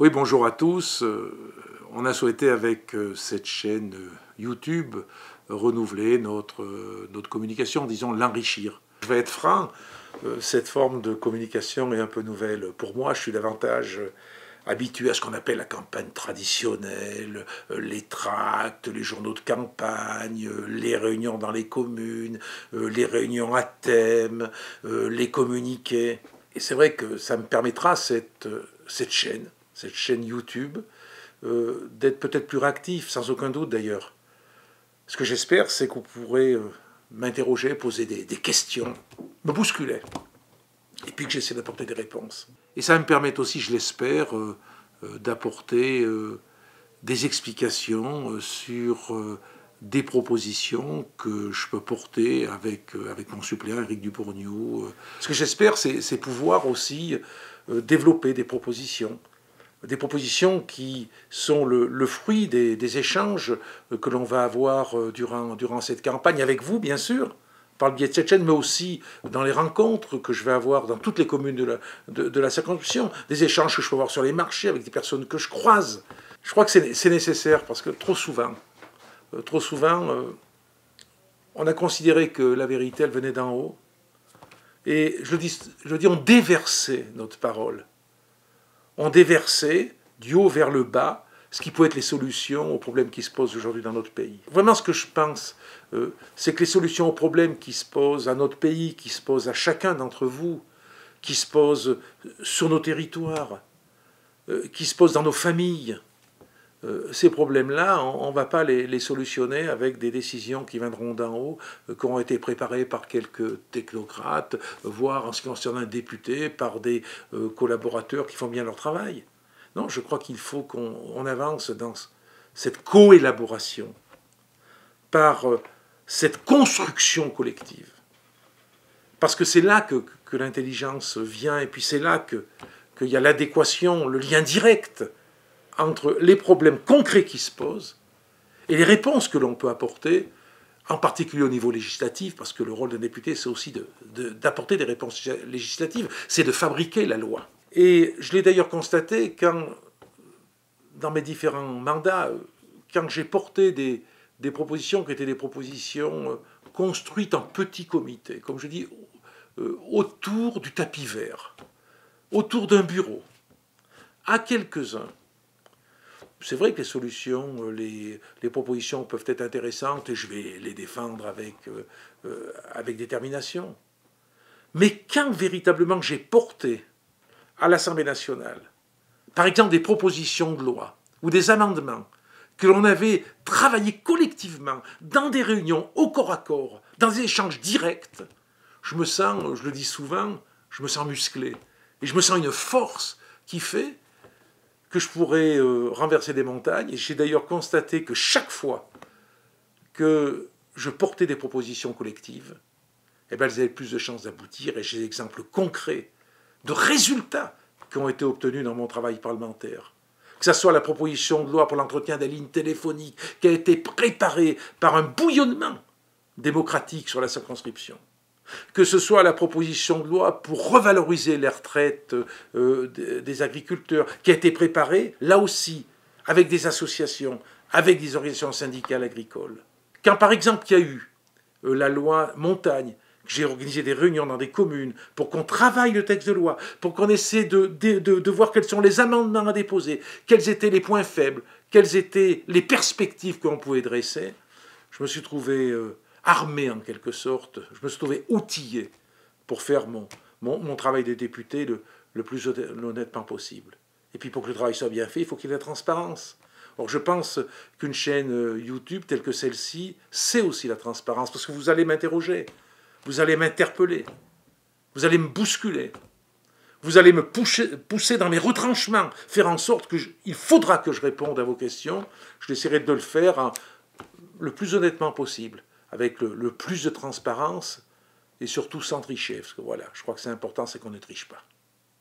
Oui, bonjour à tous. On a souhaité avec cette chaîne YouTube renouveler notre communication, disons l'enrichir. Je vais être franc, cette forme de communication est un peu nouvelle. Pour moi, je suis davantage habitué à ce qu'on appelle la campagne traditionnelle, les tracts, les journaux de campagne, les réunions dans les communes, les réunions à thème, les communiqués. Et c'est vrai que ça me permettra, cette chaîne YouTube, d'être peut-être plus réactif, sans aucun doute d'ailleurs. Ce que j'espère, c'est que vous pourrez m'interroger, poser des questions, me bousculer, et puis que j'essaie d'apporter des réponses. Et ça va me permettre aussi, je l'espère, d'apporter des explications sur des propositions que je peux porter avec mon suppléant Éric Dubourgneau. Ce que j'espère, c'est pouvoir aussi développer des propositions qui sont le fruit des échanges que l'on va avoir durant cette campagne, avec vous bien sûr, par le biais de cette chaîne, mais aussi dans les rencontres que je vais avoir dans toutes les communes de la circonscription, des échanges que je peux avoir sur les marchés avec des personnes que je croise. Je crois que c'est nécessaire parce que trop souvent, on a considéré que la vérité, elle venait d'en haut, et je le dis, on déversait notre parole. On déversait du haut vers le bas ce qui peut être les solutions aux problèmes qui se posent aujourd'hui dans notre pays. Vraiment, ce que je pense, c'est que les solutions aux problèmes qui se posent à notre pays, qui se posent à chacun d'entre vous, qui se posent sur nos territoires, qui se posent dans nos familles, ces problèmes-là, on ne va pas les solutionner avec des décisions qui viendront d'en haut, qui auront été préparées par quelques technocrates, voire en ce qui concerne un député, par des collaborateurs qui font bien leur travail. Non, je crois qu'il faut qu'on avance dans cette coélaboration, par cette construction collective. Parce que c'est là que l'intelligence vient, et puis c'est là qu'il y a l'adéquation, le lien direct entre les problèmes concrets qui se posent et les réponses que l'on peut apporter, en particulier au niveau législatif, parce que le rôle d'un député, c'est aussi d'apporter des réponses législatives, c'est de fabriquer la loi. Et je l'ai d'ailleurs constaté dans mes différents mandats, quand j'ai porté des propositions qui étaient des propositions construites en petits comités, comme je dis, autour du tapis vert, autour d'un bureau, à quelques-uns. C'est vrai que les solutions, les propositions peuvent être intéressantes et je vais les défendre avec détermination. Mais quand véritablement j'ai porté à l'Assemblée nationale, par exemple des propositions de loi ou des amendements que l'on avait travaillé collectivement dans des réunions au corps à corps, dans des échanges directs, je me sens, je le dis souvent, je me sens musclé. Et je me sens une force qui fait que je pourrais renverser des montagnes. Et j'ai d'ailleurs constaté que chaque fois que je portais des propositions collectives, eh bien, elles avaient plus de chances d'aboutir. Et j'ai des exemples concrets de résultats qui ont été obtenus dans mon travail parlementaire. Que ce soit la proposition de loi pour l'entretien des lignes téléphoniques qui a été préparée par un bouillonnement démocratique sur la circonscription. Que ce soit la proposition de loi pour revaloriser les retraites des agriculteurs, qui a été préparée, là aussi, avec des associations, avec des organisations syndicales agricoles. Quand, par exemple, il y a eu la loi Montagne, que j'ai organisé des réunions dans des communes pour qu'on travaille le texte de loi, pour qu'on essaie de voir quels sont les amendements à déposer, quels étaient les points faibles, quelles étaient les perspectives qu'on pouvait dresser, je me suis trouvé armé en quelque sorte, je me suis trouvé outillé pour faire mon travail de député le plus honnêtement possible. Et puis pour que le travail soit bien fait, il faut qu'il y ait de la transparence. Or je pense qu'une chaîne YouTube telle que celle-ci, c'est aussi la transparence, parce que vous allez m'interroger, vous allez m'interpeller, vous allez me bousculer, vous allez me pousser dans mes retranchements, faire en sorte qu'il faudra que je réponde à vos questions. Je essaierai de le faire le plus honnêtement possible, avec le plus de transparence et surtout sans tricher. Parce que voilà, je crois que c'est important, c'est qu'on ne triche pas.